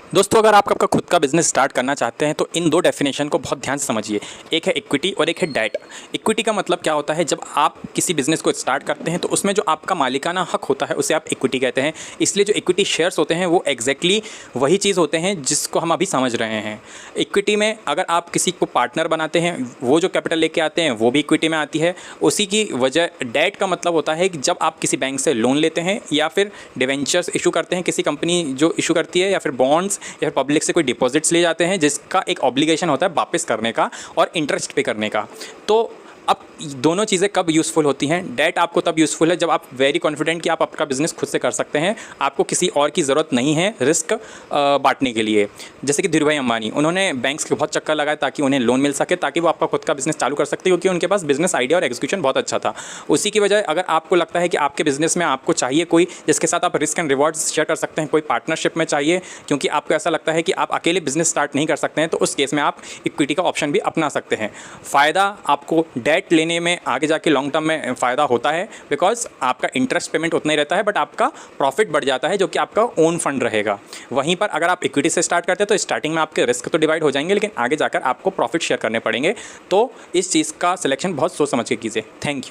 दोस्तों, अगर आप आपका खुद का बिजनेस स्टार्ट करना चाहते हैं तो इन दो डेफिनेशन को बहुत ध्यान से समझिए। एक है इक्विटी और एक है डेट। इक्विटी का मतलब क्या होता है? जब आप किसी बिजनेस को स्टार्ट करते हैं तो उसमें जो आपका मालिकाना हक होता है उसे आप इक्विटी कहते हैं। इसलिए जो इक्विटी शेयर्स होते हैं वो एग्जैक्टली वही चीज़ होते हैं जिसको हम अभी समझ रहे हैं। इक्विटी में अगर आप किसी को पार्टनर बनाते हैं, वो जो कैपिटल लेके आते हैं वो भी इक्विटी में आती है। उसी की वजह डेट का मतलब होता है कि जब आप किसी बैंक से लोन लेते हैं या फिर डिवेंचर्स इशू करते हैं, किसी कंपनी जो इशू करती है, या फिर बॉन्ड्स या पब्लिक से कोई डिपॉजिट्स ले जाते हैं जिसका एक ऑब्लिगेशन होता है वापस करने का और इंटरेस्ट पे करने का। तो अब दोनों चीज़ें कब यूज़फुल होती हैं? डेट आपको तब यूज़फुल है जब आप वेरी कॉन्फिडेंट कि आप आपका बिज़नेस खुद से कर सकते हैं, आपको किसी और की ज़रूरत नहीं है रिस्क बांटने के लिए। जैसे कि धीरू भाई अंबानी, उन्होंने बैंक्स के बहुत चक्कर लगाए ताकि उन्हें लोन मिल सके, ताकि वो आपका खुद का बिज़नेस चालू कर सकते, क्योंकि उनके पास बिज़नेस आइडिया और एग्जीक्यूशन बहुत अच्छा था। उसी की वजह अगर आपको लगता है कि आपके बिज़नेस में आपको चाहिए कोई जिसके साथ आप रिस्क एंड रिवॉर्ड्स शेयर कर सकते हैं, कोई पार्टनरशिप में चाहिए, क्योंकि आपको ऐसा लगता है कि आप अकेले बिज़नेस स्टार्ट नहीं कर सकते हैं, तो उस केस में आप इक्विटी का ऑप्शन भी अपना सकते हैं। फ़ायदा आपको डेट लेने में आगे जाके लॉन्ग टर्म में फ़ायदा होता है, बिकॉज आपका इंटरेस्ट पेमेंट उतना ही रहता है, बट आपका प्रॉफिट बढ़ जाता है जो कि आपका ओन फंड रहेगा। वहीं पर अगर आप इक्विटी से स्टार्ट करते हैं तो स्टार्टिंग में आपके रिस्क तो डिवाइड हो जाएंगे, लेकिन आगे जाकर आपको प्रॉफिट शेयर करने पड़ेंगे। तो इस चीज़ का सिलेक्शन बहुत सोच समझ के कीजिए। Thank you.